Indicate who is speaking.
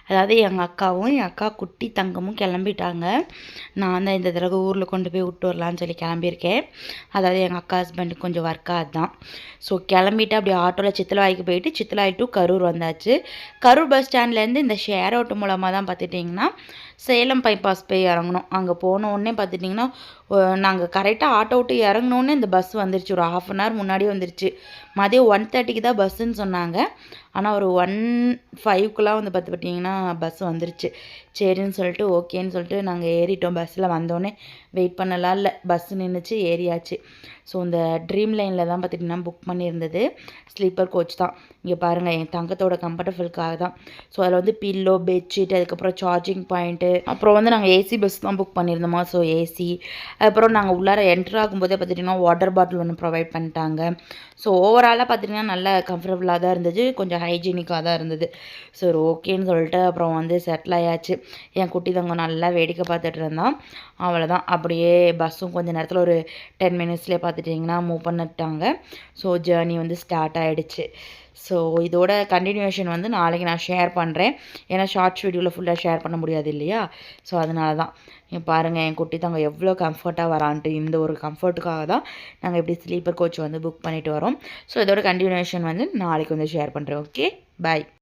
Speaker 1: அதாவது எங்கள் அக்காவும் என் அக்கா குட்டி தங்கமும் கிளம்பிட்டாங்க. நான் தான் இந்த தடவை ஊரில் கொண்டு போய் விட்டு வரலான்னு சொல்லி கிளம்பியிருக்கேன். அதாவது எங்கள் அக்கா ஹஸ்பண்டுக்கு கொஞ்சம் ஒர்க்காக அதுதான். ஸோ கிளம்பிட்டு அப்படியே ஆட்டோவில் சித்தலவாய்க்கு போயிட்டு சித்தலவாய் டு கரூர் வந்தாச்சு. கரூர் பஸ் ஸ்டாண்ட்லேருந்து இந்த ஷேர் ஆட்டோ மூலமாக தான் பார்த்துட்டிங்கன்னா சேலம் பைபாஸ் போய் இறங்கணும். அங்கே போன உடனே பார்த்துட்டிங்கன்னா நாங்கள் கரெக்டாக ஆட்டோ விட்டு இறங்கினோடனே இந்த பஸ் வந்துருச்சு. ஒரு 1/2 அன் ஹவர் முன்னாடியே வந்துருச்சு. மதியம் 1:30க்கு தான் பஸ்ஸுன்னு சொன்னாங்க. ஆனால் ஒரு 1:05க்குலாம் வந்து பார்த்துட்டிங்கன்னா பஸ் வந்துருச்சு. சரின்னு சொல்லிட்டு ஓகேன்னு சொல்லிட்டு நாங்கள் ஏறிட்டோம். பஸ்ஸில் வந்தோடனே வெயிட் பண்ணலாம் இல்லை, பஸ் நின்றுச்சு, ஏறியாச்சு. ஸோ இந்த ட்ரீம் லைனில் தான் பார்த்திங்கன்னா புக் பண்ணியிருந்தது. ஸ்லீப்பர் கோச் தான். இங்கே பாருங்கள், என் தங்கத்தோட கம்ஃபர்டபுளுக்காக தான். ஸோ அதில் வந்து பில்லோ, பெட்ஷீட், அதுக்கப்புறம் சார்ஜிங் பாயிண்ட்டு, அப்புறம் வந்து நாங்கள் ஏசி பஸ் தான் புக் பண்ணியிருந்தோமா. ஸோ ஏசி, அதுக்கப்புறம் நாங்கள் உள்ளார என்ட்ரு ஆகும்போதே பார்த்துட்டிங்கன்னா வாட்டர் பாட்டில் ஒன்று ப்ரொவைட் பண்ணிட்டாங்க. ஸோ ஓவராலாக பார்த்திங்கன்னா நல்ல கம்ஃபர்டபுளாக தான் இருந்தது, கொஞ்சம் ஹைஜீனிக்காக தான் இருந்தது. சரி ஓகேன்னு சொல்லிட்டு அப்புறம் வந்து செட்டில் ஆயாச்சு. என் குட்டி தங்கம் நல்லா வேடிக்கை பார்த்துட்டு இருந்தான். அவ்வளோதான், அப்படியே பஸ்ஸும் கொஞ்சம் நேரத்தில் ஒரு 10 மினிட்ஸ்லேயே பார்த்துட்டிங்கன்னா மூவ் பண்ணிட்டாங்க. ஸோ ஜேர்னி வந்து ஸ்டார்ட் ஆகிடுச்சு. ஸோ இதோட கண்டினியூஷன் வந்து நாளைக்கு நான் ஷேர் பண்ணுறேன். ஏன்னா ஷார்ட்ஸ் வீடியோவில் ஃபுல்லாக ஷேர் பண்ண முடியாது இல்லையா. ஸோ அதனால தான் பாருங்கள் என் குட்டி தங்க எவ்வளோ கம்ஃபர்ட்டாக வரான்ட்டு. இந்த ஒரு கம்ஃபர்ட்டுக்காக தான் நாங்கள் இப்படி ஸ்லீப்பர் கோச் வந்து புக் பண்ணிவிட்டு வரோம். ஸோ இதோட கண்டினியூஷன் வந்து நாளைக்கு வந்து ஷேர் பண்ணுறேன். ஓகே, பாய்.